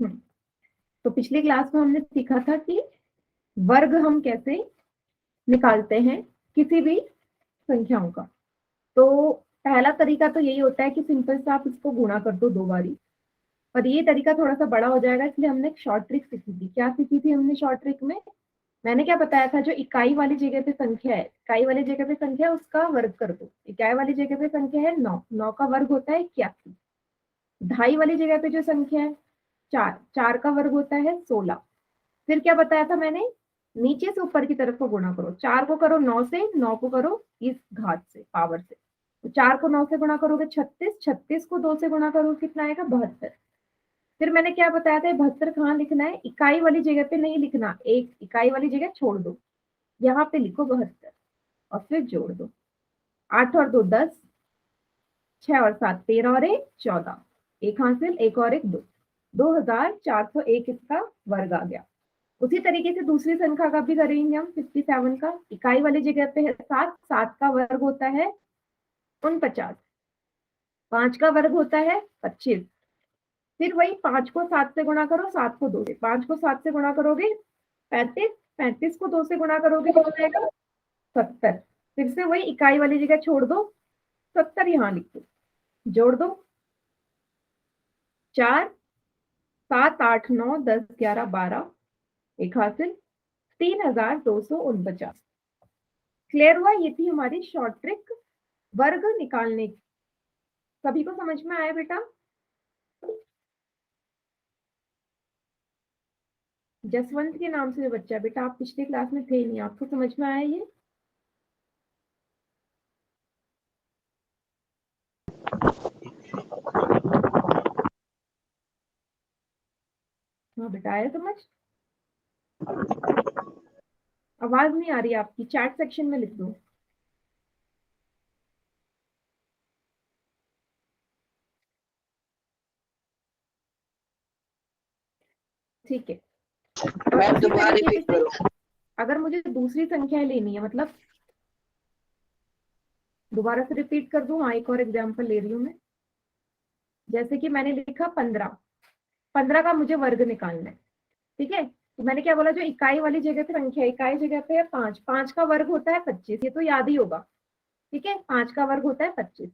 तो पिछली क्लास में हमने सीखा था कि वर्ग हम कैसे निकालते हैं किसी भी संख्याओं का। तो पहला तरीका तो यही होता है कि सिंपल से आप इसको गुणा कर दो 2 बारी। पर ये तरीका थोड़ा सा बड़ा हो जाएगा, इसलिए हमने एक शॉर्ट ट्रिक सीखी थी। क्या सीखी थी हमने शॉर्ट ट्रिक में? मैंने क्या बताया था, जो इकाई वाली जगह पे संख्या है, इकाई वाली जगह पे संख्या है उसका वर्ग कर दो। इकाई वाली जगह पे संख्या है 9, 9 का वर्ग होता है 81। ढाई वाली जगह पे जो संख्या है 4, 4 का वर्ग होता है 16। फिर क्या बताया था मैंने? नीचे से ऊपर की तरफ को गुणा करो। 4 को करो 9 से, 9 को करो इस घात से, पावर से। तो 4 को 9 से गुणा करोगे 36, 36 को 2 से गुणा करो कितना आएगा? 72। फिर मैंने क्या बताया था, 72 कहाँ लिखना है? इकाई वाली जगह पे नहीं लिखना, एक इकाई वाली जगह छोड़ दो, यहाँ पे लिखो 72 और फिर जोड़ दो। 8 और 2 10, 6 और 7 13 और 1 14, एक हासिल, एक और एक 2, 2401 इसका वर्ग आ गया। उसी तरीके से दूसरी संख्या का भी करेंगे हम। 57 का इकाई वाली जगह पे है 7, 7 का वर्ग होता है 49, 5 का वर्ग होता है 25। फिर वही 5 को 7 से गुणा करो, 7 को 2 से, 5 को 7 से गुणा करोगे 35, 35 को 2 से गुणा करोगे तो हो जाएगा 70। फिर से वही इकाई वाली जगह छोड़ दो, 70 यहाँ लिख दो, जोड़ दो। 4 7 8 9 10 11 12, एक हासिल, 3249। क्लियर हुआ? ये थी हमारी शॉर्ट ट्रिक वर्ग निकालने की। सभी को समझ में आया बेटा? जसवंत के नाम से जो बच्चा, बेटा आप पिछली क्लास में थे ही नहीं, आपको समझ में आया ये? हाँ बेटा, आया समझ? आवाज नहीं आ रही आपकी, चैट सेक्शन में लिख दो। ठीक है। और मैम उसी दोबारा तरीके रिपीट से करो। अगर मुझे दूसरी संख्या लेनी है, मतलब दोबारा से रिपीट कर दूं? हाँ, एक और एग्जांपल ले रही हूँ मैं। जैसे कि मैंने लिखा 15, 15 का मुझे वर्ग निकालना है। ठीक है, तो मैंने क्या बोला, जो इकाई वाली जगह पे संख्या, इकाई जगह पे है 5, 5 का वर्ग होता है 25, ये तो याद ही होगा। ठीक है, 5 का वर्ग होता है 25।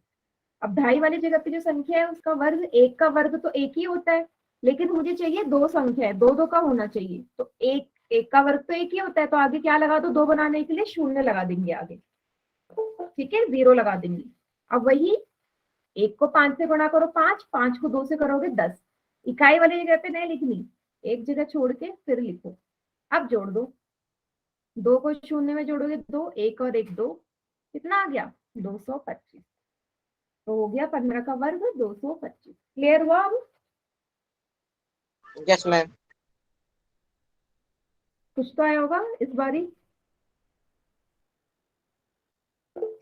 अब ढाई वाली जगह पे जो संख्या है उसका वर्ग, एक का वर्ग तो एक ही होता है, लेकिन मुझे चाहिए दो संख्या है, दो दो का होना चाहिए। तो एक, एक का वर्ग तो एक ही होता है, तो आगे क्या लगा दो? दो बनाने के लिए शून्य लगा देंगे आगे। ठीक है, 0 लगा देंगे। अब वही एक को 5 से गुणा करो 5, 5 को 2 से करोगे 10। इकाई वाली जगह पे नहीं लिखनी, एक जगह छोड़ के फिर लिखो। अब जोड़ दो, 2 को शून्य में जोड़ोगे 2, एक और एक 2, कितना आ गया? 225। तो हो गया 15 का वर्ग 225। क्लियर हुआ अब? Yes ma'am. कुछ तो आया होगा इस बारी।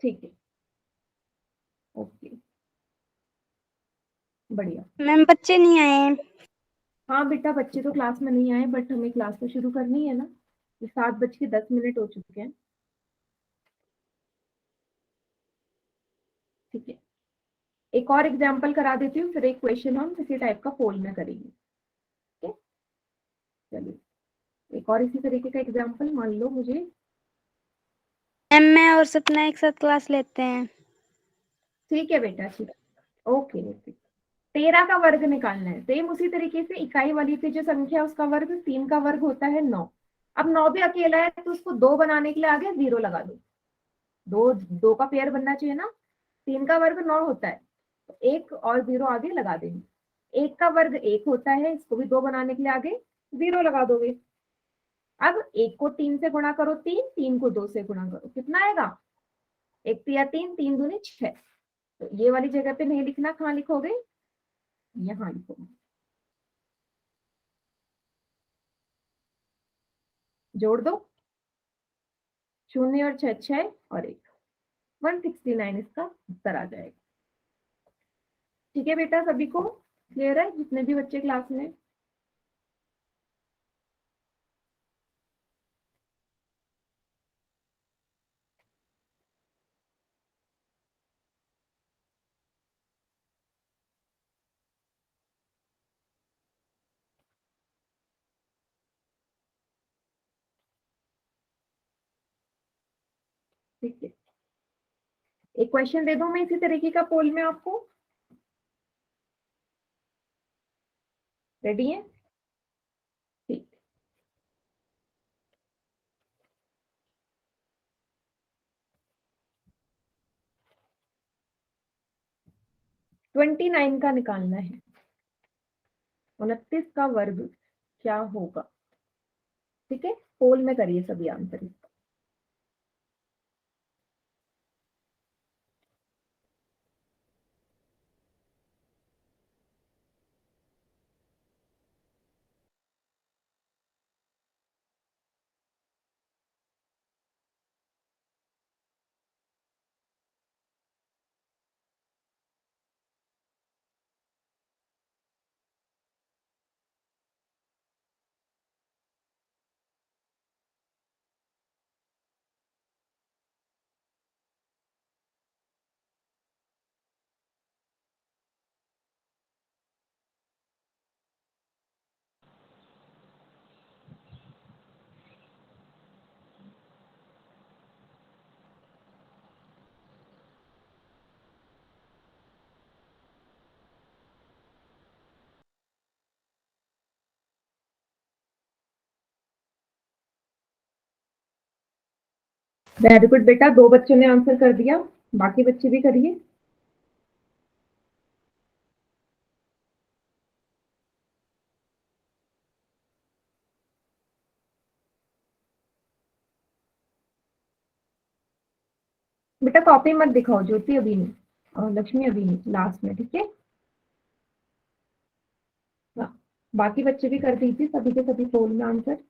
ठीक है, ओके, बढ़िया। मैम बच्चे नहीं आए। हाँ बेटा, बच्चे तो क्लास में नहीं आए, बट हमें क्लास तो शुरू करनी है ना। ये 7:10 हो चुके हैं। ठीक है, एक और एग्जाम्पल करा देती हूँ, फिर एक क्वेश्चन हम किसी टाइप का पोल में करेंगे। ठीक है, चलिए एक और इसी तरीके का एग्जाम्पल मान लो मुझे। मैम मैं और सपना एक साथ क्लास लेते हैं। ठीक है बेटा, ठीक, ओके ओके। 13 का वर्ग निकालना है। सेम उसी तरीके से इकाई वाली पे जो संख्या है उसका वर्ग, 3 का वर्ग होता है 9। अब 9 भी अकेला है तो उसको 2 बनाने के लिए आगे 0 लगा दो। दो, दो का पेयर बनना चाहिए ना। 3 का वर्ग 9 होता है, तो एक और 0 आगे लगा देंगे। एक का वर्ग 1 होता है, इसको भी 2 बनाने के लिए आगे 0 लगा दोगे। अब एक को 3 से गुणा करो 3, 3 को 2 से गुणा करो, कितना आएगा? एक तिया 3, 3 दूनी 6। तो ये वाली जगह पे नहीं लिखना, कहाँ लिखोगे? यहाँ लिखोगे। जोड़ दो, शून्य और 6 6 और 1, 169 इसका उत्तर आ जाएगा। ठीक है बेटा, सभी को क्लियर है जितने भी बच्चे क्लास में? ठीक है, एक क्वेश्चन दे दूं मैं इसी तरीके का पोल में आपको, रेडी है? ठीक, 29 का निकालना है, 29 का वर्ग क्या होगा? ठीक है, पोल में करिए सभी आंसर। वेरी गुड बेटा, 2 बच्चों ने आंसर कर दिया, बाकी बच्चे भी करिए। बेटा कॉपी मत दिखाओ, ज्योति अभी नहीं और लक्ष्मी अभी नहीं, लास्ट में, ठीक है? हाँ, बाकी बच्चे भी कर दीजिए सभी के सभी पोल में आंसर।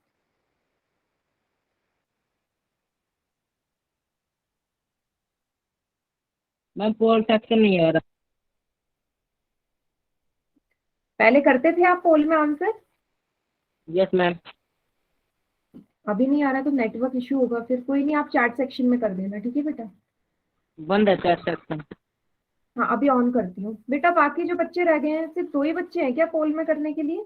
मैम पोल सेक्शन नहीं आ रहा। पहले करते थे आप पोल में आंसर? Yes ma'am. अभी नहीं आ रहा तो नेटवर्क इशू होगा, फिर कोई नहीं, आप चैट सेक्शन में कर देना, ठीक है बेटा? बंद है चैट सेक्शन। हाँ, अभी ऑन करती हूँ बेटा। बाकी जो बच्चे रह गए हैं, सिर्फ 2 ही बच्चे हैं क्या पोल में करने के लिए?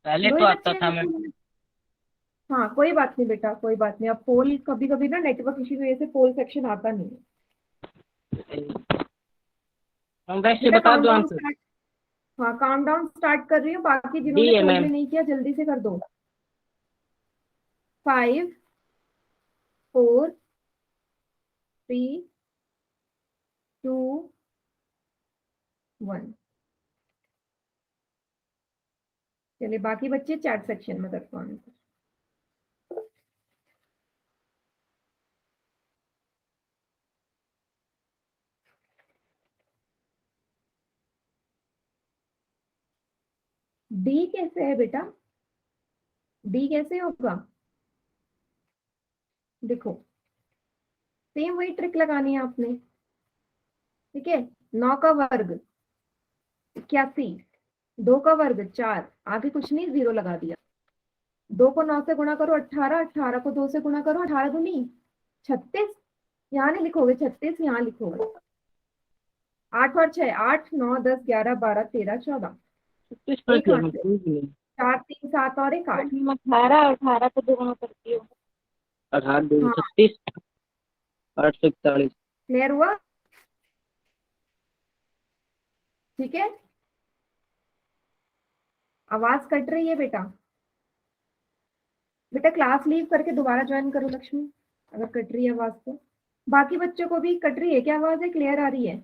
पहले 2 तो ही बच्चे आता हैं था जो मैम। पोल में? हाँ, कोई बात नहीं बेटा, कोई बात नहीं। अब पोल कभी कभी ना नेटवर्क इशू की वजह से पोल सेक्शन आता नहीं है। हम वैसे बेटा बता दो काउंटडाउन आंसर। स्टार्ट, हाँ काउंटडाउन स्टार्ट कर रही हूँ, बाकी डी जिन्होंने है पोल मैम। में नहीं किया जल्दी से कर दो। 5 4 3 2 1। चलिए बाकी बच्चे चैट सेक्शन में करते हैं। डी कैसे है बेटा? डी कैसे होगा? देखो, सेम वही ट्रिक लगानी है आपने, ठीक है? 9 का वर्ग 81, 2 का वर्ग 4, आगे कुछ नहीं, 0 लगा दिया। 2 को 9 से गुणा करो 18, 18 को 2 से गुणा करो 18 दूनी 36, यहाँ नहीं लिखोगे 36, यहाँ लिखोगे 8 और 6 8 9 10 11 12 13 14, 36 पर एक किया हाथ मैं से भूल गया। 4 3 7 और एक 8। मैं 18 को दोगुना करती हूँ। 18 दूनी हाँ, 36, 841। क्लियर हुआ? ठीक है, आवाज कट रही है बेटा? बेटा क्लास लीव करके दोबारा ज्वाइन करो लक्ष्मी, अगर कट रही है आवाज तो। बाकी बच्चों को भी कट रही है क्या आवाज, है क्लियर आ रही है?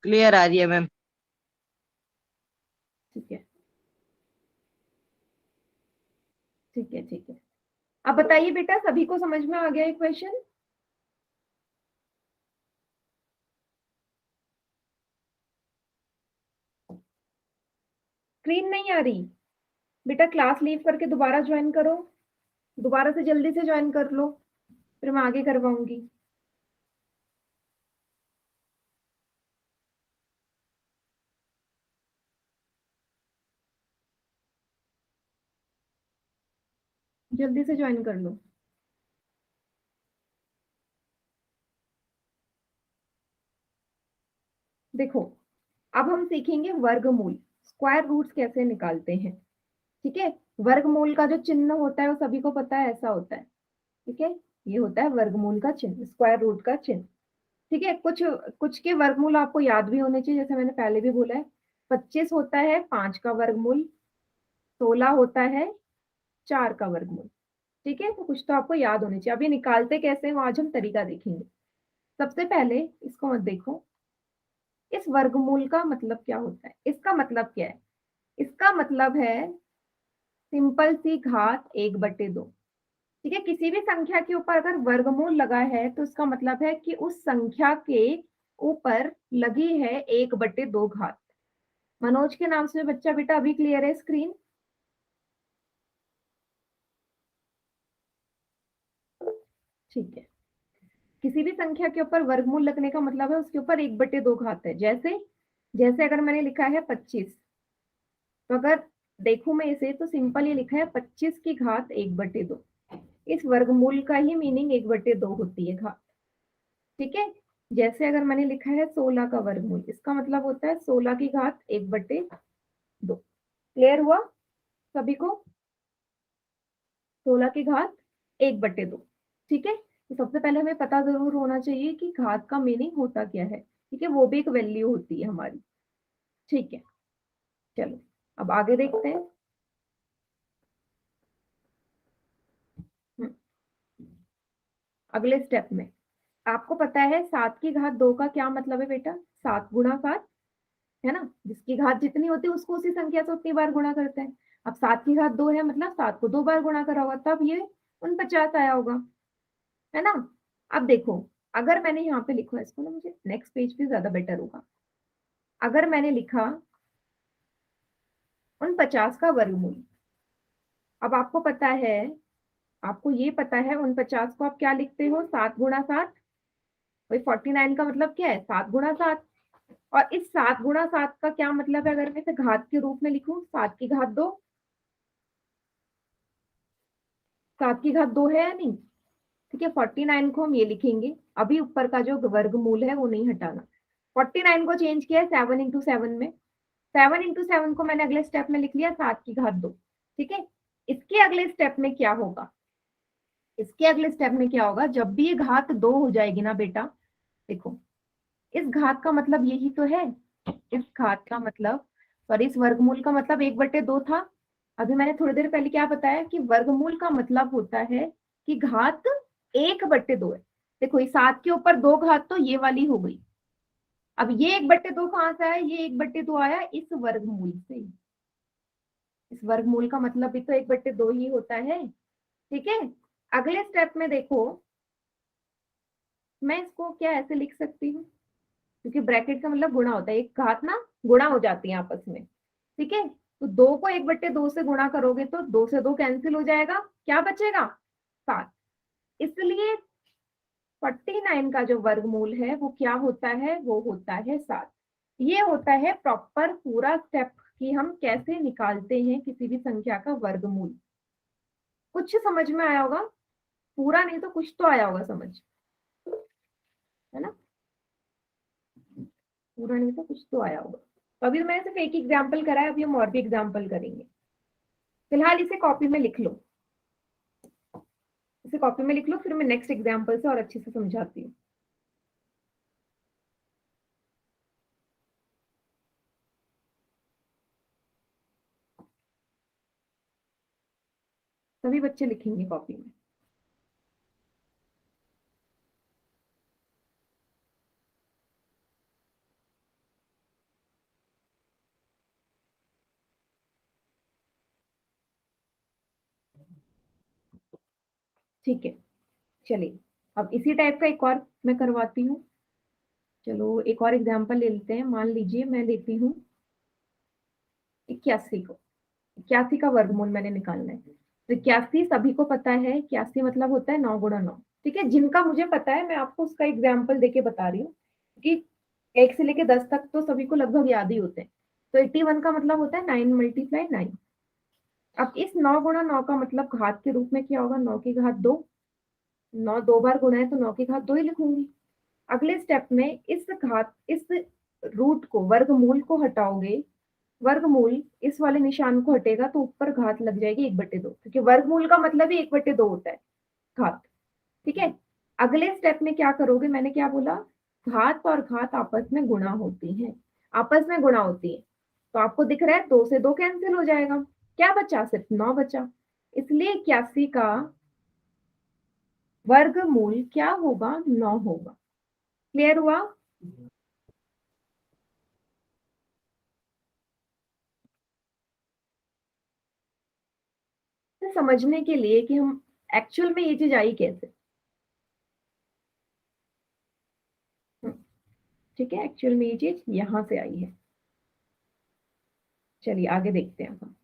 क्लियर आ रही है मैम। ठीक है, ठीक है, ठीक है। अब बताइए बेटा, सभी को समझ में आ गया ये क्वेश्चन? स्क्रीन नहीं आ रही? बेटा क्लास लीव करके दोबारा ज्वाइन करो, दोबारा से जल्दी से ज्वाइन कर लो, फिर मैं आगे करवाऊंगी। जल्दी से ज्वाइन कर लो। देखो, अब हम सीखेंगे वर्गमूल, स्क्वायर रूट्स कैसे निकालते हैं, ठीक है? वर्गमूल का जो चिन्ह होता है वो सभी को पता है, ऐसा होता है, ठीक है। ये होता है वर्गमूल का चिन्ह, स्क्वायर रूट का चिन्ह, ठीक है। कुछ कुछ के वर्गमूल आपको याद भी होने चाहिए, जैसे मैंने पहले भी बोला है, 25 होता है 5 का वर्गमूल, 16 होता है 4 का वर्गमूल, ठीक है। तो कुछ तो आपको याद होने चाहिए। अब ये निकालते कैसे हैं वो आज हम तरीका देखेंगे। सबसे पहले इसको मत देखो, इस वर्गमूल का मतलब क्या होता है, इसका मतलब क्या है, इसका मतलब है सिंपल सी घात 1/2, ठीक है। किसी भी संख्या के ऊपर अगर वर्गमूल लगा है तो इसका मतलब है कि उस संख्या के ऊपर लगी है 1/2 घात। मनोज के नाम से बच्चा बेटा अभी क्लियर है स्क्रीन? ठीक है। किसी भी संख्या के ऊपर वर्गमूल लगने का मतलब है उसके ऊपर 1/2 घात है। जैसे जैसे अगर मैंने लिखा है 25, तो अगर देखूं मैं इसे तो सिंपल ये लिखा है 25 की घात 1/2। इस वर्गमूल का ही मीनिंग 1/2 होती है घात, ठीक है। जैसे अगर मैंने लिखा है 16 का वर्गमूल, इसका मतलब होता है 16 की घात 1/2। क्लियर हुआ सभी को? 16 की घात 1/2, ठीक है। तो सबसे पहले हमें पता जरूर होना चाहिए कि घात का मीनिंग होता क्या है, ठीक है। वो भी एक वैल्यू होती है हमारी, ठीक है। चलो अब आगे देखते हैं। हम्म, अगले स्टेप में आपको पता है 7 की घात 2 का क्या मतलब है बेटा? 7 गुणा 7, है ना। जिसकी घात जितनी होती है उसको उसी संख्या से उतनी बार गुणा करते हैं। अब 7 की घात 2 है मतलब 7 को 2 बार गुणा करा होगा, तब ये 49 आया होगा, है ना। अब देखो, अगर मैंने यहाँ पे लिखा इसको ना, मुझे नेक्स्ट पेज पे ज्यादा बेटर होगा। अगर मैंने लिखा 49 का वर्गमूल, अब आपको पता है, आपको ये पता है 49 को आप क्या लिखते हो? 7 गुणा 7। वही 49 का मतलब क्या है? 7 गुणा 7। और इस 7 गुणा 7 का क्या मतलब है अगर मैं इसे घात के रूप में लिखूं? 7 की घात 2। 7 की घात 2 है या नहीं? ठीक है। 49 को हम ये लिखेंगे, अभी ऊपर का जो वर्गमूल है वो नहीं हटाना। 49 को चेंज किया है 7 × 7 में। 7 × 7 को मैंने अगले स्टेप में लिख लिया 7 की घात 2, ठीक है। इसके अगले स्टेप में क्या होगा? इसके अगले स्टेप में क्या होगा, जब भी ये घात 2 हो जाएगी ना बेटा, देखो इस घात का मतलब यही तो है, इस घात का मतलब, और इस वर्गमूल का मतलब 1/2 था। अभी मैंने थोड़ी देर पहले क्या बताया कि वर्गमूल का मतलब होता है कि घात 1/2 है। देखो ये 7 के ऊपर 2 घात तो ये वाली हो गई। अब ये 1/2 कहां से आया? ये 1/2 आया इस वर्गमूल से। इस वर्गमूल का मतलब भी तो 1/2 ही होता है, ठीक है। अगले स्टेप में देखो, मैं इसको क्या ऐसे लिख सकती हूँ, क्योंकि ब्रैकेट का मतलब गुणा होता है, एक घात ना गुणा हो जाती है आपस में, ठीक है। तो 2 को 1/2 से गुणा करोगे तो 2 से 2 कैंसिल हो जाएगा, क्या बचेगा? 7। इसलिए 49 का जो वर्गमूल है वो क्या होता है? वो होता है 7। ये होता है प्रॉपर पूरा स्टेप कि हम कैसे निकालते हैं किसी भी संख्या का वर्गमूल। कुछ समझ में आया होगा, पूरा नहीं तो कुछ तो आया होगा समझ, है ना। पूरा नहीं तो कुछ तो आया होगा। तो अभी मैंने सिर्फ एक एग्जाम्पल करा है, अभी हम और भी एग्जाम्पल करेंगे। फिलहाल इसे कॉपी में लिख लो, इसे कॉपी में लिख लो, फिर मैं नेक्स्ट एग्जाम्पल से और अच्छे से समझाती हूँ। सभी बच्चे लिखेंगे कॉपी में। ठीक है, चलिए अब इसी टाइप का एक और मैं करवाती हूँ। चलो एक और एग्जाम्पल ले लेते हैं। मान लीजिए मैं लेती हूँ 81 को। 81 का वर्गमूल मैंने निकालना है। तो 81 सभी को पता है, 81 मतलब होता है 9 × 9, ठीक है। जिनका मुझे पता है मैं आपको उसका एग्जाम्पल देके बता रही हूँ, कि 1 से लेके 10 तक तो सभी को लगभग याद ही होते हैं। तो 81 का मतलब होता है 9 × 9। अब इस 9 × 9 का मतलब घात के रूप में क्या होगा? 9 की घात 2। 9 2 बार गुणा है तो 9 की घात 2 ही लिखूंगी। अगले स्टेप में इस रूट को, वर्गमूल को हटाओगे वर्गमूल इस वाले निशान को हटेगा तो ऊपर घात लग जाएगी 1/2, क्योंकि वर्गमूल का मतलब ही 1/2 होता है, घात। ठीक है, अगले स्टेप में क्या करोगे, मैंने क्या बोला, घात और घात आपस में गुणा होती हैं, आपस में गुणा होती है। तो आपको दिख रहा है 2 से 2 कैंसिल हो जाएगा, क्या बचा, सिर्फ 9 बचा। इसलिए 81 का वर्गमूल क्या होगा, 9 होगा। क्लियर हुआ? तो समझने के लिए कि हम एक्चुअल में ये चीज आई कैसे। ठीक है, एक्चुअल में ये चीज यहां से आई है। चलिए आगे देखते हैं हम।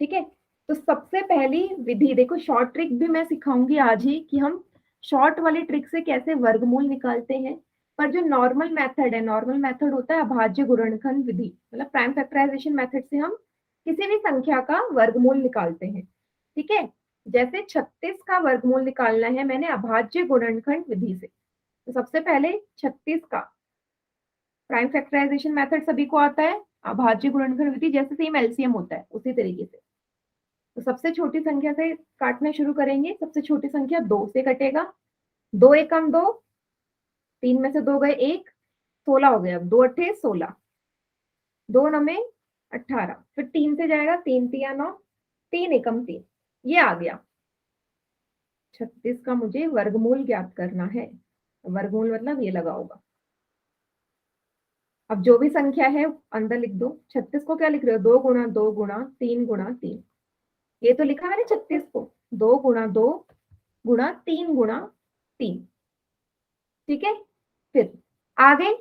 ठीक है, तो सबसे पहली विधि देखो, शॉर्ट ट्रिक भी मैं सिखाऊंगी आज ही कि हम शॉर्ट वाली ट्रिक से कैसे वर्गमूल निकालते हैं। पर जो नॉर्मल मेथड है, नॉर्मल मेथड होता है अभाज्य गुणनखंड विधि, मतलब प्राइम फैक्टराइजेशन मेथड से हम किसी भी संख्या का वर्गमूल निकालते हैं। ठीक है, जैसे 36 का वर्गमूल निकालना है मैंने अभाज्य गुणनखंड विधि से, तो सबसे पहले 36 का प्राइम फैक्टराइजेशन मेथड सभी को आता है, अभाज्य गुणनखंड विधि जैसे सेम एलसीएम होता है उसी तरीके से। तो सबसे छोटी संख्या से काटना शुरू करेंगे, सबसे छोटी संख्या 2 से कटेगा, 2 एकम 2, 3 में से 2 गए 1, 16 हो गया। 2 अट्ठे 16, 2 नमे 18, फिर 3 से जाएगा, 3 तिया 9, 3 एकम 3, ये आ गया। 36 का मुझे वर्गमूल ज्ञात करना है, वर्गमूल मतलब ये लगा होगा। अब जो भी संख्या है अंदर लिख दो। 36 को क्या लिख रहे हो, 2 गुणा 2 गुणा 3 गुणा 3, ये तो लिखा मैंने 36 को 2 गुणा 2 गुणा 3 गुणा 3। ठीक है, फिर आगे,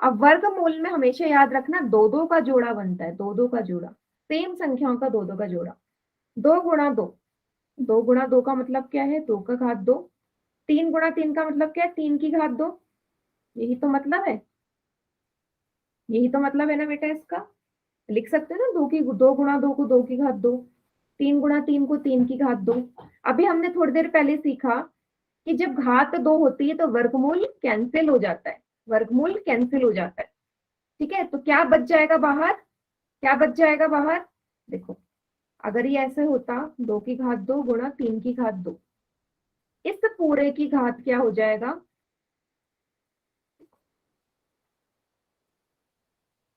अब वर्गमूल में हमेशा याद रखना 2 2 का जोड़ा बनता है, 2 2 का जोड़ा, सेम संख्याओं का 2 2 का जोड़ा। 2 गुणा 2, 2 गुणा 2 का मतलब क्या है, 2 का घात 2। 3 गुणा 3 का मतलब क्या है, 3 की घात 2। यही तो मतलब है, यही तो मतलब है ना बेटा इसका। लिख सकते हैं ना, 2 गुणा 2 को 2 की घात 2, 3 गुणा 3 को 3 की घात 2। अभी हमने थोड़ी देर पहले सीखा कि जब घात 2 होती है तो वर्गमूल कैंसिल हो जाता है, वर्गमूल कैंसिल हो जाता है। ठीक है, तो क्या बच जाएगा बाहर, क्या बच जाएगा बाहर, देखो, अगर ये ऐसे होता 2 की घात 2 गुणा 3 की घात 2, इस पूरे की घात क्या हो जाएगा,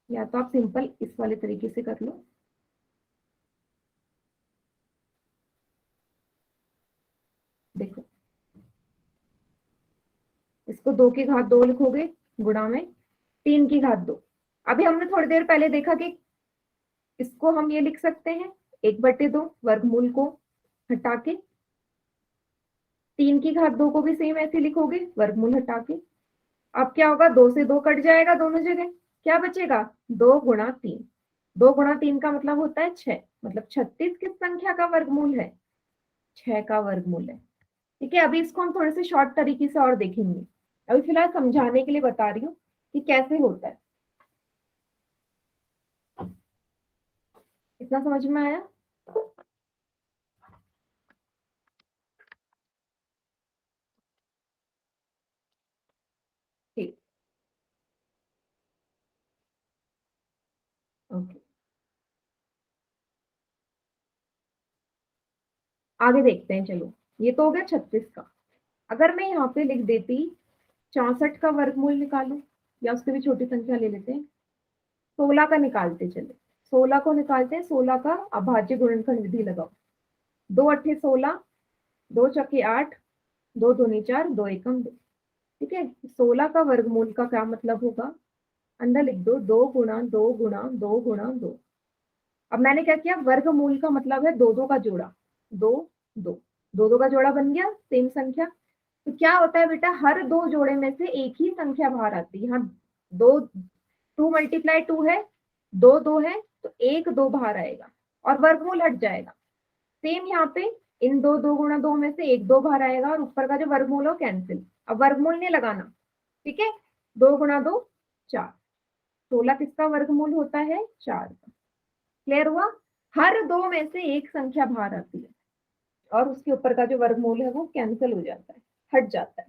या तो आप सिंपल इस वाले तरीके से कर लो, देखो इसको 2 की घात 2 लिखोगे गुणा में 3 की घात 2। अभी हमने थोड़ी देर पहले देखा कि इसको हम ये लिख सकते हैं 1/2, वर्गमूल को हटा के। 3 की घात 2 को भी सेम ऐसे लिखोगे, वर्गमूल हटा के। अब क्या होगा, 2 से 2 कट जाएगा दोनों जगह, क्या बचेगा, 2 गुणा 3। 2 गुणा 3 का मतलब होता है 6, मतलब 36 किस संख्या का वर्गमूल है, 6 का वर्गमूल है। ठीक है, अभी इसको हम थोड़े से शॉर्ट तरीके से और देखेंगे, अभी फिलहाल समझाने के लिए बता रही हूँ कि कैसे होता है। इतना समझ में आया? ठीक, ओके, आगे देखते हैं। चलो, ये तो हो गया 36 का। अगर मैं यहाँ पे लिख देती 64 का वर्गमूल निकालो, या उससे भी छोटी संख्या ले लेते हैं, 16 का निकालते चले, 16 को निकालते हैं, 16 का अभाज्य गुणनखंड विधि लगाओ। 2 अट्ठे 16, 2 चौके 8, 2 दूनी 4, 2 एकम 2। ठीक है, 16 का वर्गमूल का क्या मतलब होगा, अंदर लिख दो 2 गुणा 2 गुणा 2 गुणा 2। अब मैंने क्या किया, वर्गमूल का मतलब है 2 2 का जोड़ा, 2 2, 2 2 का जोड़ा बन गया सेम संख्या। तो क्या होता है बेटा, हर 2 जोड़े में से एक ही संख्या बाहर आती है। यहाँ 2 2 मल्टीप्लाई 2 है, 2 2 है, तो 1 2 बाहर आएगा और वर्गमूल हट जाएगा। सेम यहाँ पे इन 2 2 गुणा 2 में से 1 2 बाहर आएगा और ऊपर का जो वर्गमूल हो कैंसिल। अब वर्गमूल नहीं लगाना, ठीक है, 2 गुणा 2 4, 16 किसका वर्गमूल होता है, 4 का। क्लियर हुआ, हर 2 में से एक संख्या बाहर आती है और उसके ऊपर का जो वर्गमूल है वो कैंसिल हो जाता है, हट जाता है।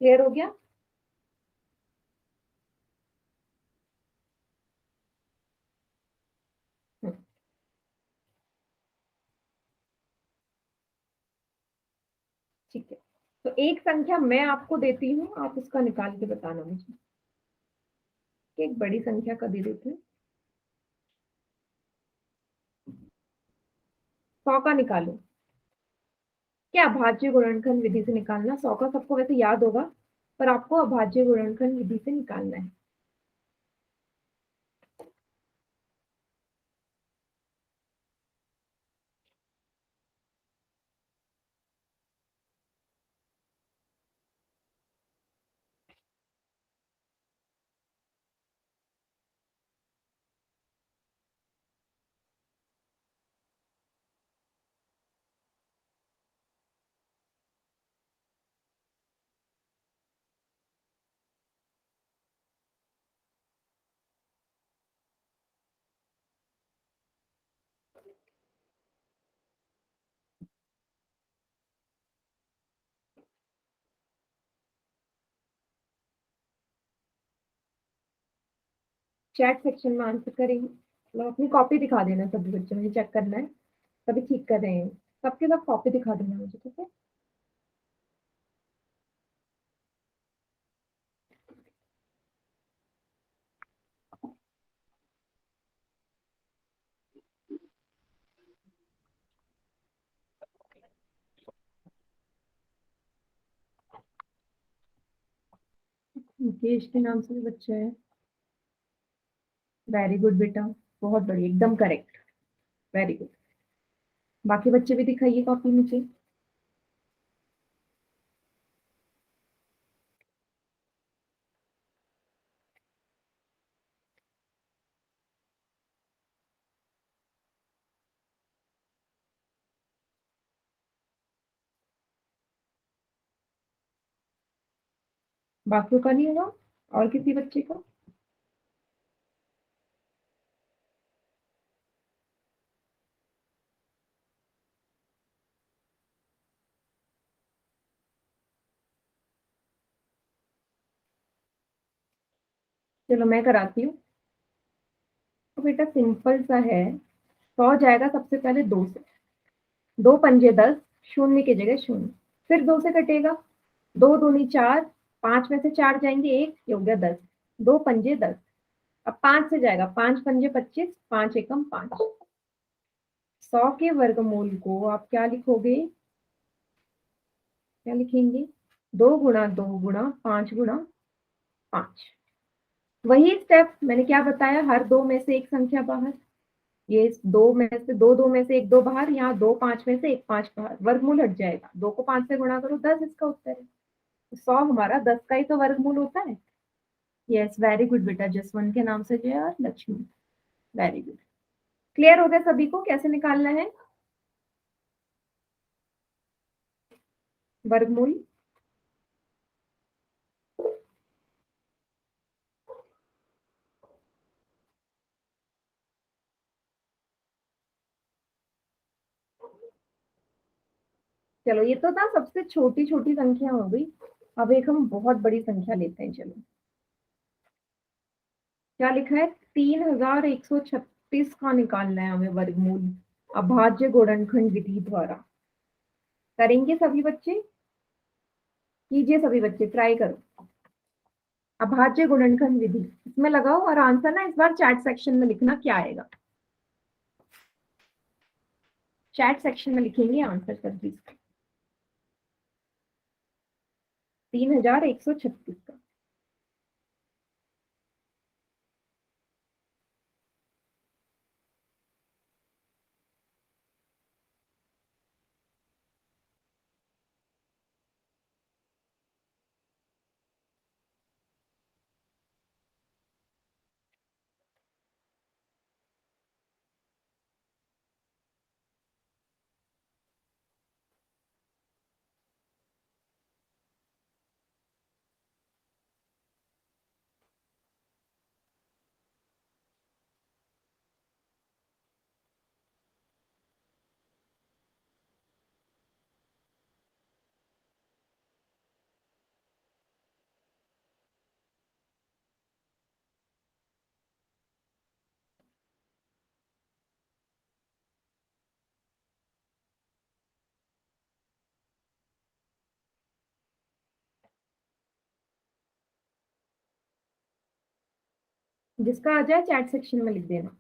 क्लियर हो गया? तो एक संख्या मैं आपको देती हूँ, आप उसका निकाल के बताना मुझे। एक बड़ी संख्या का दे देते हैं, 100 का निकालो। क्या अभाज्य गुणनखंड विधि से निकालना, 100 का सबको वैसे याद होगा, पर आपको अभाज्य गुणनखंड विधि से निकालना है। चैट सेक्शन में आंसर करेंगे, मतलब अपनी कॉपी दिखा देना सभी बच्चों, मुझे चेक करना है सभी ठीक कर रहे हैं। सबके सब कॉपी दिखा देना मुझे, ठीक है। मुकेश के नाम से भी बच्चा है। वेरी गुड बेटा, बहुत बढ़िया, एकदम करेक्ट, वेरी गुड। बाकी बच्चे भी दिखाइए कॉपी मुझे। बाकियों का नहीं होगा, और किसी बच्चे का? चलो मैं कराती हूँ। तो बेटा सिंपल सा है, 100 जाएगा सबसे पहले 2 से, 2 पंजे 10, शून्य की जगह शून्य, फिर 2 से कटेगा, 2 दूनी 4, 5 में से 4 जाएंगे 1, ये हो गया 10, 2 पंजे 10। अब 5 से जाएगा, 5 पंजे 25, 5 एकम 5। 100 के वर्गमूल को आप क्या लिखोगे, क्या लिखेंगे? 2 गुणा 2 गुणा 5 गुणा 5। वही स्टेप मैंने क्या बताया, हर दो में से एक संख्या बाहर, ये दो में से दो, दो में से एक, दो बाहर, यहाँ 2 5 में से एक 5 बाहर, वर्गमूल हट जाएगा, 2 को 5 से गुणा करो 10, इसका उत्तर है। 100 हमारा 10 का ही तो वर्गमूल होता है। यस वेरी गुड बेटा, जसवंत के नाम से जय और लक्ष्मी, वेरी गुड। क्लियर हो गया सभी को कैसे निकालना है वर्गमूल? चलो ये तो था सबसे छोटी छोटी संख्या हो गई, अब एक हम बहुत बड़ी संख्या लेते हैं। चलो क्या लिखा है, 3136 का निकालना है हमें वर्गमूल अभाज्य गुणनखंड विधि द्वारा। करेंगे सभी बच्चे, कीजिए सभी बच्चे, ट्राई करो। अभाज्य गुणनखंड विधि इसमें लगाओ, और आंसर ना इस बार चैट सेक्शन में लिखना क्या आएगा, चैट सेक्शन में लिखेंगे आंसर सभी इसका। 3136 का। जिसका आ जाए चैट सेक्शन में लिख देना।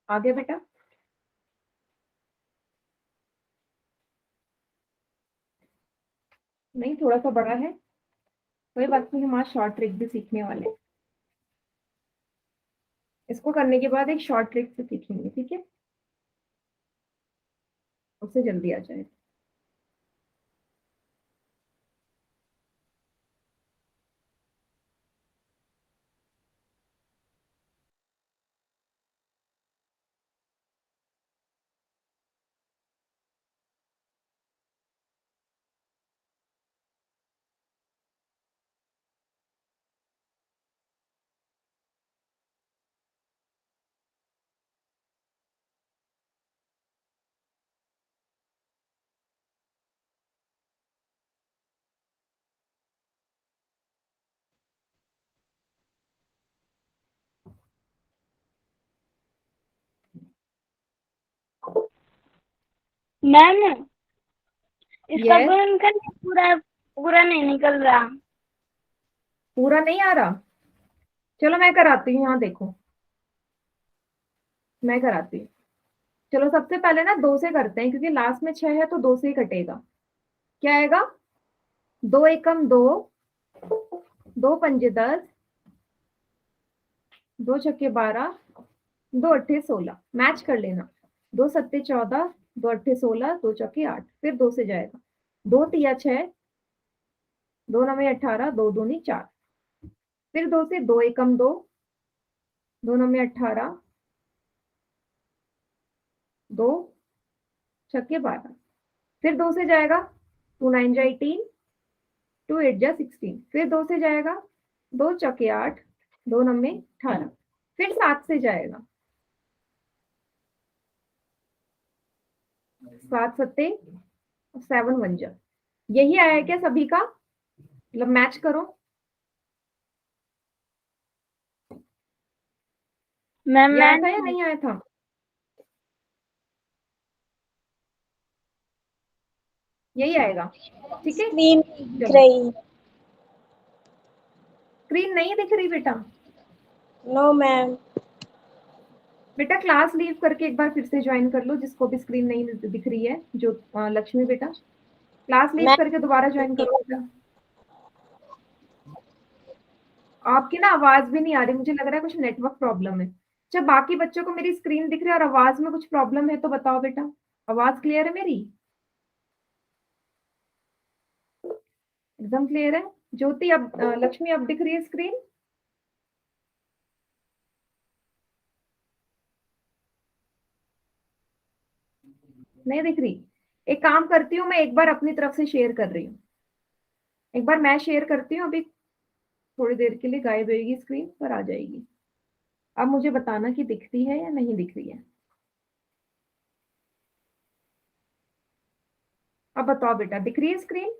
आगे बेटा, नहीं थोड़ा सा बड़ा है, कोई बात नहीं, हम आज शॉर्ट ट्रिक भी सीखने वाले हैं। इसको करने के बाद एक शॉर्ट ट्रिक से सीखेंगे, ठीक है, उससे जल्दी आ जाए। मैम इसका यस, गुणनखंड पूरा पूरा नहीं निकल रहा। पूरा नहीं आ रहा, चलो मैं कराती हूँ, यहाँ देखो मैं कराती हूँ। चलो सबसे पहले ना 2 से करते हैं, क्योंकि लास्ट में 6 है तो 2 से ही कटेगा। क्या आएगा? 2 एकम 2, 2 पंजे 10, 2 छक्के 12, 2 अट्ठे 16, मैच कर लेना। 2 सत्ते 14, 2 अट्ठे 16, 2 चौके 8, फिर 2 से जाएगा। 2 तिया 6, 2 नवे 18, 2 दूनी 4, फिर 2 से 2 एकम 2, 2 नवे 18, 2 छक्के 12, फिर 2 से जाएगा। 2 9 जा 18, 2 8 जा 16, फिर 2 से जाएगा। 2 चौके 8, 2 नवे 18, फिर 7 से जाएगा। 7 सत्ते 7 वन जा। यही आया क्या सभी का? मतलब मैच करो। मैम ये आया था मैं या नहीं आया था? यही आएगा, ठीक है। स्क्रीन दिख चलो, रही। स्क्रीन नहीं दिख रही बेटा? No ma'am. बेटा क्लास लीव करके एक बार फिर से ज्वाइन कर लो, जिसको भी स्क्रीन नहीं दिख रही है। जो लक्ष्मी बेटा, क्लास लीव करके दोबारा ज्वाइन करो बेटा। आपकी ना आवाज भी नहीं आ रही, मुझे लग रहा है कुछ नेटवर्क प्रॉब्लम है। जब बाकी बच्चों को मेरी स्क्रीन दिख रही है और आवाज में कुछ प्रॉब्लम है तो बताओ बेटा। आवाज क्लियर है मेरी? एकदम क्लियर है। ज्योति अब लक्ष्मी अब दिख रही है स्क्रीन? नहीं दिख रही? एक काम करती हूँ, मैं एक बार अपनी तरफ से शेयर कर रही हूँ। एक बार मैं शेयर करती हूँ, अभी थोड़ी देर के लिए गायब होगी स्क्रीन, पर आ जाएगी। अब मुझे बताना कि दिखती है या नहीं दिख रही है। अब बताओ बेटा, दिख रही है स्क्रीन?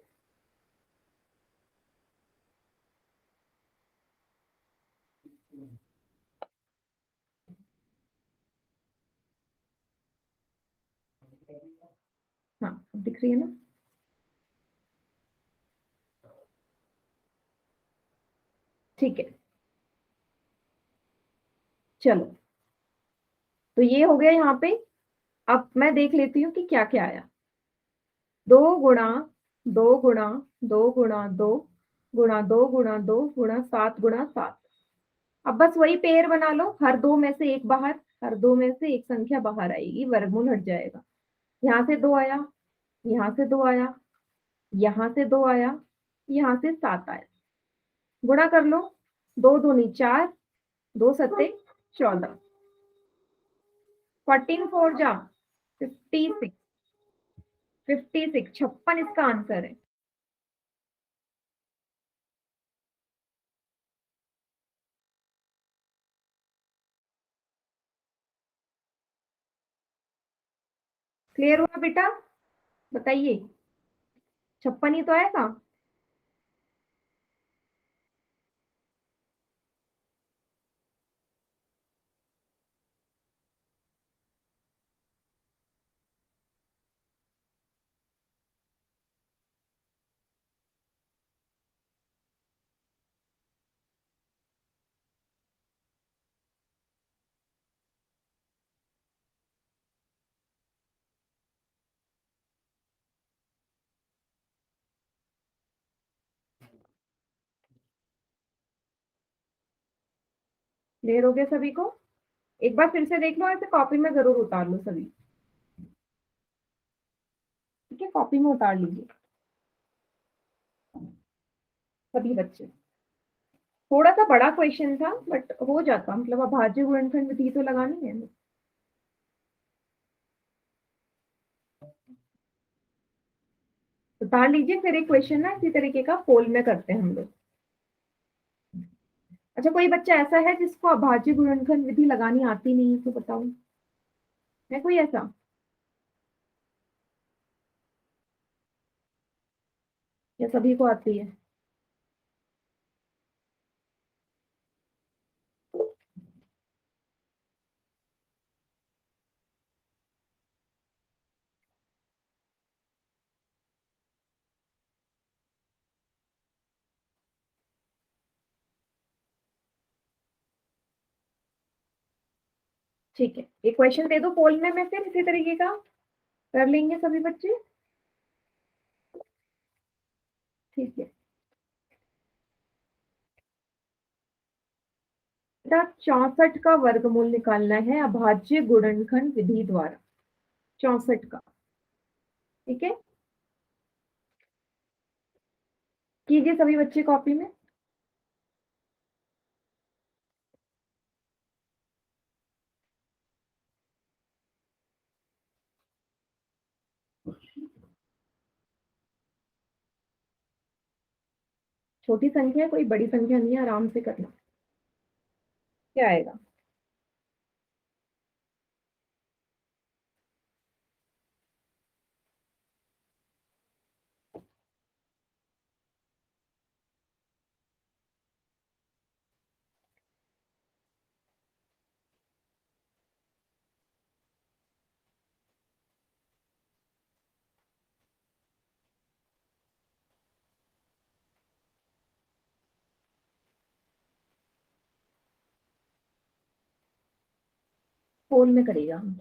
हाँ, अब दिख रही है ना? ठीक है, चलो, तो ये हो गया यहाँ पे। अब मैं देख लेती हूँ कि क्या क्या आया। 2 गुणा 2 गुणा 2 गुणा 2 गुणा 2 गुणा 2 गुणा 7 गुणा 7। अब बस वही पेयर बना लो, हर 2 में से एक बाहर, हर 2 में से एक संख्या बाहर आएगी, वर्गमूल हट जाएगा। यहाँ से 2 आया, यहाँ से 2 आया, यहाँ से 2 आया, यहाँ से 7 आया, गुणा कर लो, 2 दूनी 4, 2 सत्ते 14, 14 4 जा 56, 56 56 इसका आंसर है। क्लियर हुआ बेटा? बताइए, 56 ही तो आएगा। क्लियर हो गया सभी को? एक बार फिर से देख लो, ऐसे कॉपी में जरूर उतार लो सभी। ठीक है, कॉपी में उतार लीजिए सभी बच्चे। थोड़ा सा बड़ा क्वेश्चन था बट हो जाता, मतलब अभाज्य गुणनखंड विधि तो लगानी है। उतार लीजिए, फिर एक क्वेश्चन ना इसी तरीके का पोल में करते हैं हम लोग। अच्छा, कोई बच्चा ऐसा है जिसको अभाज्य गुणनखंड विधि लगानी आती नहीं है तो बताओ, है कोई ऐसा? या सभी को आती है? ठीक है, एक क्वेश्चन दे दो पोल में, मैं फिर इसी तरीके का कर लेंगे सभी बच्चे। ठीक है, 64 का वर्गमूल निकालना है अभाज्य गुणनखंड विधि द्वारा, 64 का। ठीक है, कीजिए सभी बच्चे कॉपी में। छोटी संख्या है, कोई बड़ी संख्या नहीं है, आराम से करना। क्या आएगा? पोल में करेगा हम।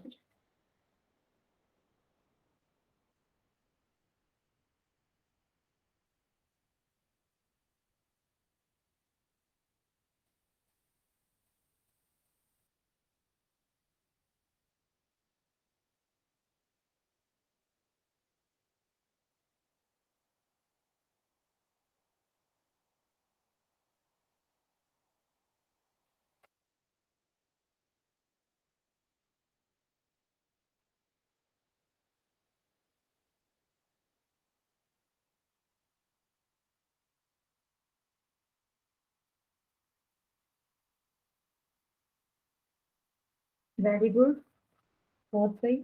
वेरी गुड, बहुत सही।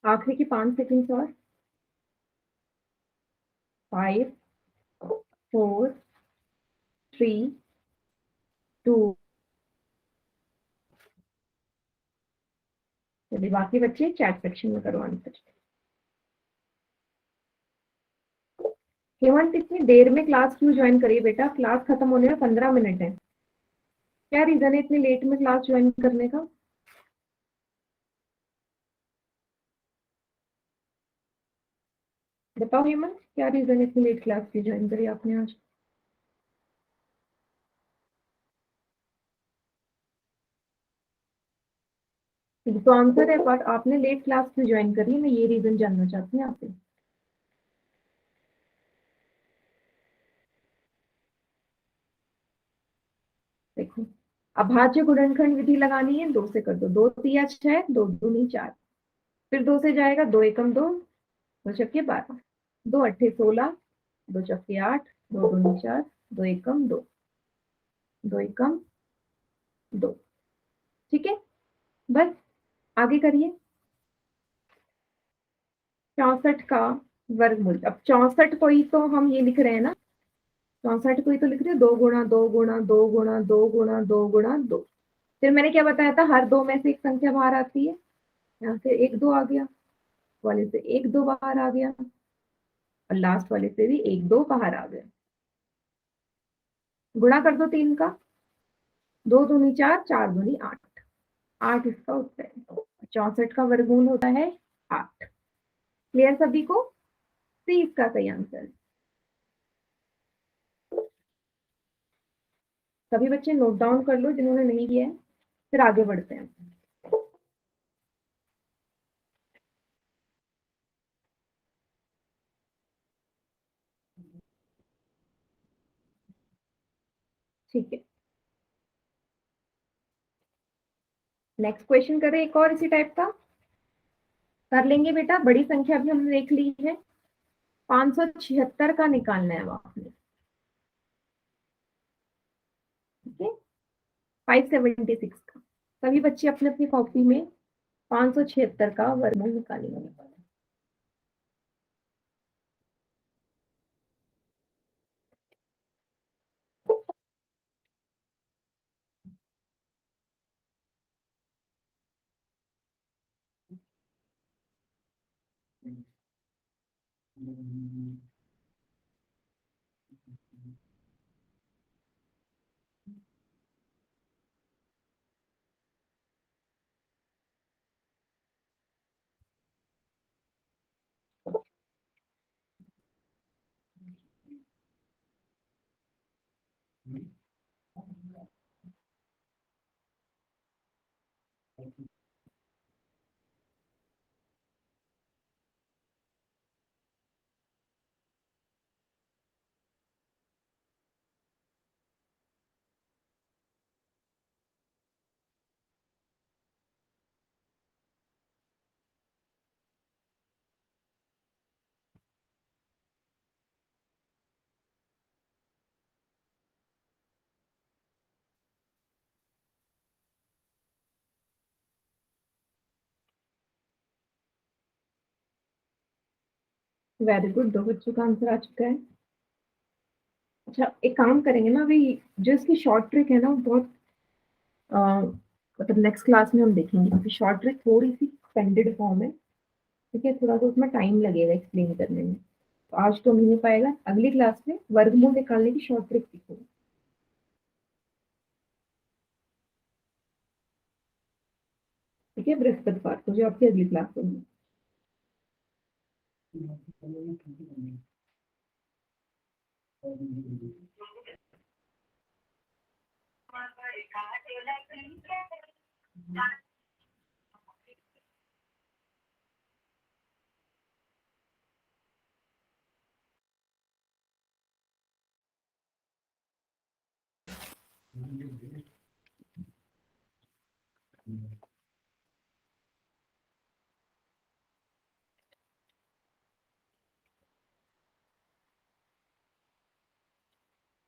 आखिरी की 5 सेकंड और। 5 4 3 2। चलिए बाकी बच्चे चैट सेक्शन में करो आंसर। हेमंत इतनी देर में क्लास क्यों ज्वाइन करी बेटा? क्लास खत्म होने में 15 मिनट है। क्या रीजन है इतनी लेट में क्लास ज्वाइन करने का? बताओ हेमंत, क्या रीजन है इतनी लेट क्लास की ज्वाइन करी आपने आज? तो आंसर है, बट आपने लेट क्लास क्यों ज्वाइन करी, मैं ये रीजन जानना चाहती हूँ आपसे। देखो, अभाज्य गुणनखंड विधि लगानी है, 2 से कर दो। 2 तिया 6, 2 दूनी 4, फिर 2 से जाएगा, 2 एकम 2, 2 छक्के 12, 2 अट्ठे 16, 2 चक्के 8, 2 दूनी 4, 2 एकम 2, 2 एकम 2। ठीक है, बस आगे करिए। 64 का वर्गमूल, अब 64 को ही तो हम ये लिख रहे हैं ना, 64 को ही तो लिख रहे हैं, 2 गुणा 2 गुणा 2 गुणा 2 गुणा 2 गुणा 2। फिर मैंने क्या बताया था, हर 2 में से एक संख्या बाहर आती है। यहाँ से 1 2 आ गया, वाले से 1 2 बाहर आ गया, और लास्ट वाले से भी 1 2 बाहर आ गया। गुणा कर दो 3 का, 2 दूनी 4, 4 दूनी 8, 8 इसका उत्तर है। 64 का वर्गमूल होता है 8। क्लियर सभी को? सी इसका सही आंसर है। सभी बच्चे नोट डाउन कर लो जिन्होंने नहीं किया है, फिर आगे बढ़ते हैं। ठीक है, नेक्स्ट क्वेश्चन करें एक और इसी टाइप का। कर लेंगे बेटा, बड़ी संख्या भी हमने देख ली है। 576 का निकालना है आपने। ठीक है, 576 का। सभी बच्चे अपने अपनी कॉपी में 576 का वर्गमूल निकालेंगे। वेरी गुड, 2 बच्चों का आंसर आ चुका है। अच्छा, एक काम करेंगे ना, अभी जो इसकी शॉर्ट ट्रिक है ना, वो बहुत मतलब नेक्स्ट क्लास में हम देखेंगे, क्योंकि शॉर्ट ट्रिक थोड़ी सी एक्सपेंडेड फॉर्म है। ठीक है, थोड़ा सा उसमें टाइम लगेगा एक्सप्लेन करने में, तो आज तो नहीं हो पाएगा। अगली क्लास में वर्गमूल निकालने की शॉर्ट ट्रिक सीखेंगे। ठीक है, बृहस्पतिवार को जो आपकी अगली क्लास होगी।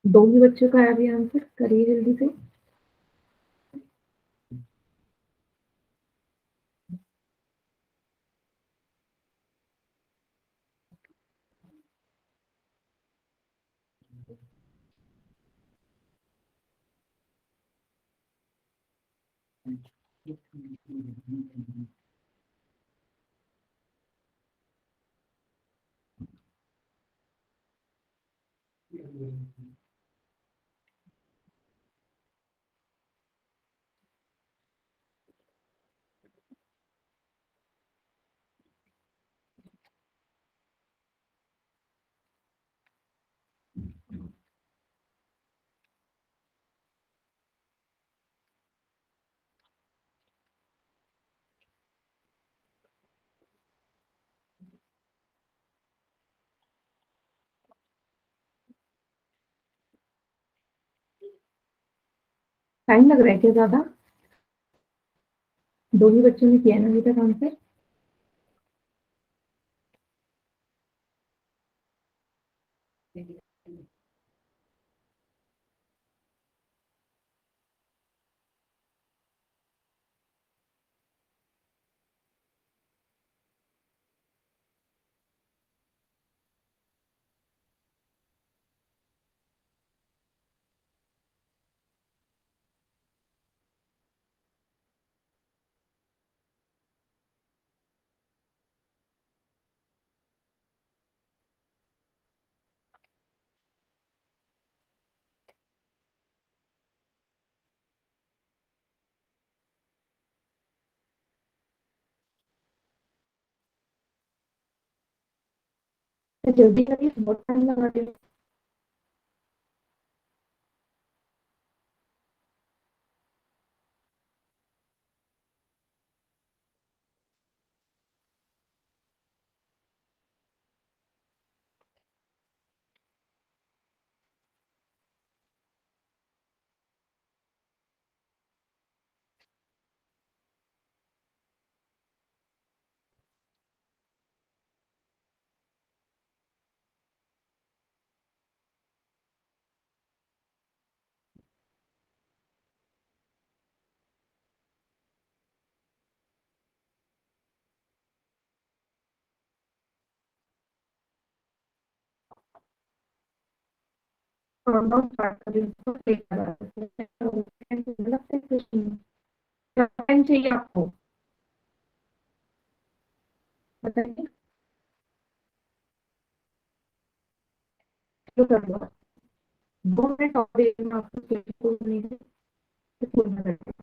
दो ही बच्चों का है अभी आंसर, करिए जल्दी से। टाइम लग रहा है क्या ज्यादा? दो ही बच्चों ने किया ना अभी तक आंसर। जल्दी करिए, बहुत टाइम लगा रही हूँ। काउंटडाउन स्टार्ट कर रही हूँ, तो लेट लगा रहा है। लगता है कुछ नहीं। क्या टाइम चाहिए आपको बताइए, शुरू कर दो। 2 मिनट और देर में आपको कोई नहीं है, तो पूर्ण कर दो।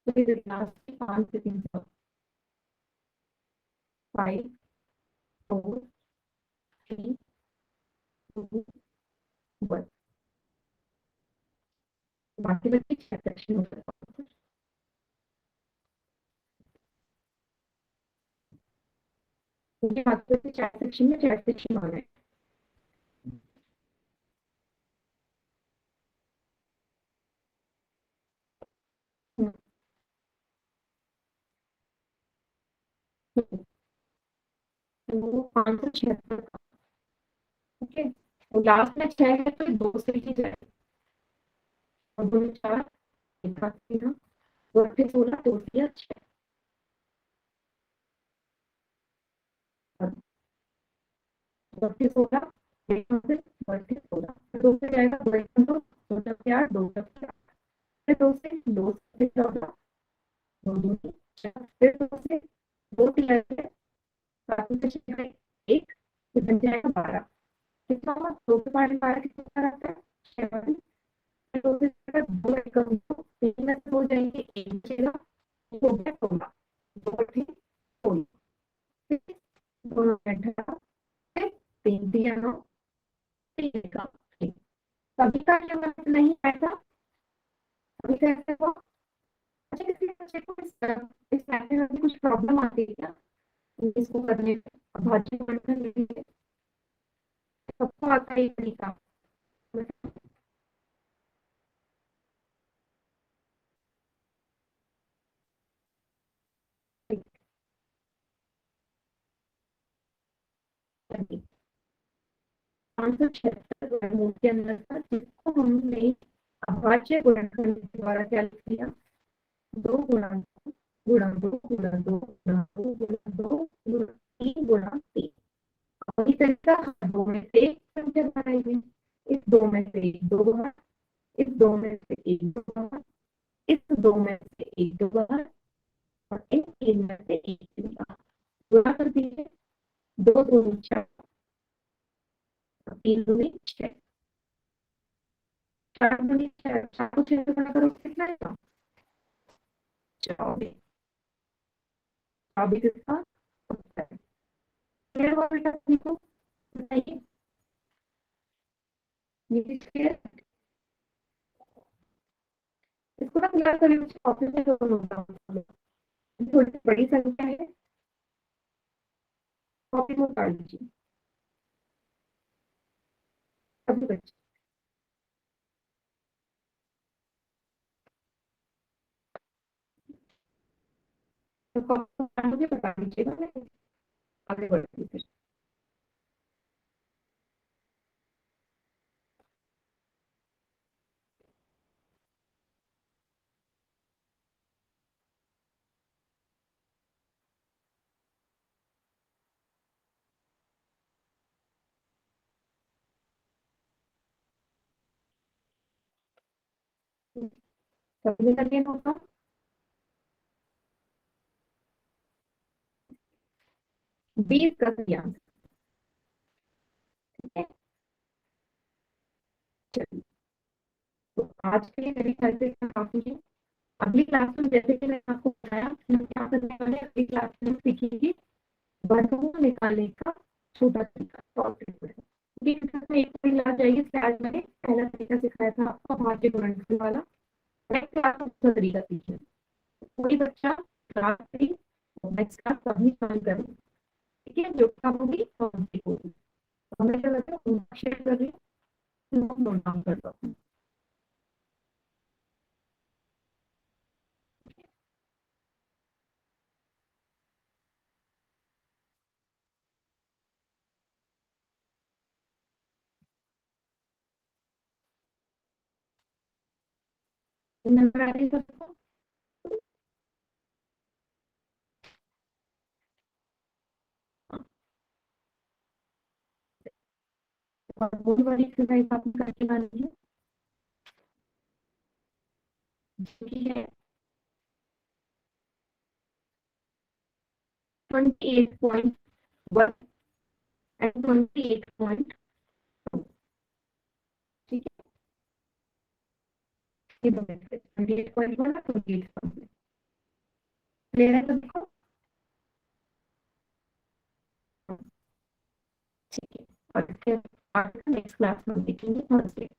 तो ये लास्ट 5 सेकंड तक, 5, 4, 3, 2, 1। बाकी बच्चे 6 सेक्शन हो सकता है। क्योंकि आपके से 4 सेक्शन में 4 सेक्शन होना है। हम्म, हम्म, तो वो 5 से 6 तक। ओके, तो लास्ट में 6 है तो 2 से ही जाए। और 2 में 4, एक हाथ से ना, और फिर 16, 2 से 6। और फिर 16, एक हाथ से, और फिर 16, फिर 2 से जाएगा, 2 1 2, 2 से 8, 2 से 8, फिर 2 से 14, 2 2 4, फिर 2 से 2 3 है, 7 से 6 1, फिर बन जाएगा 12। कितना हुआ? 2 से 12 कितना आता है? 7। फिर 2 से 2 ऐड करूँ तो 3 में से हो जाएंगे, 1 बचेगा, हो गया 16, 2 ठीक 16। ठीक है, कैसे हुआ? अच्छा, किसी बच्चे को इस मैथड में कुछ प्रॉब्लम आती है क्या इसको करने में? अभाज्य गुणनखंड लिखिए, सबको आता है ये तरीका? आंसर 76 मूल के अंदर था, जिसको हमने अभाज्य गुणनखंड के द्वारा क्या लिख दिया? 2 गुणा 2 गुणा 2 गुणा 2 गुणा 2 गुणा 2 गुणा 3 गुणा 3। और इस तरीका 2 में से एक संख्या बनाएंगे, इस 2 में से एक 2 बार, इस 2 में से एक 2 बार, इस 2 में से एक 2 बार, और इन 3 में से एक 3 बार गुणा कर दीजिए। 2 दूनी 4, 3 दूनी 6, 4 दूनी 6, 4 को 6 से गुणा करो कितना आएगा? 24। 24 इसका उत्तर है। क्लियर हुआ बेटा सभी को? बताइए, ये क्लियर? इसको ना क्लियर करिए, ऑफिस में जो होता है थोड़ी सी बड़ी संख्या है, कॉपी में उतार लीजिए सभी बच्चे। तो कॉपी में उतार मुझे बता दीजिएगा, मैं आगे बढ़ती हूँ फिर। सभी करिए होगा 20 का सही आंसर। ठीक है, चलिए, तो आज के लिए मेरे ख्याल से इतना काफी है। अगली क्लास में जैसे कि मैंने आपको बताया हम क्या करने वाले हैं, अगली क्लास में सीखेंगे वर्गमूल निकालने का छोटा तरीका, शॉर्ट ट्रिक। में एक पॉइंट याद जाइए, आज मैंने पहला तरीका सिखाया था आपको अभाज्य गुणनखंड वाला। नेक्स्ट क्लास में दूसरा तरीका सीखें। कोई बच्चा क्लास 3 नेक्स्ट क्लास कभी ज्वाइन करें, ठीक है? जो काम होगी तो उनकी होगी। मैं क्या करता हूँ, शेयर कर रही हूँ, नोट डाउन करता हूँ। नंबर आ रही है सबको? और वो वाली एक्सरसाइज आपने करके लानी है, ठीक है? 28.1 and 28.2, ठीक है? ये दो में से 28.1 और 28.2 क्लियर है सभी को? ठीक है, और फिर नेक्स्ट क्लास में देखेंगे थर्सडे।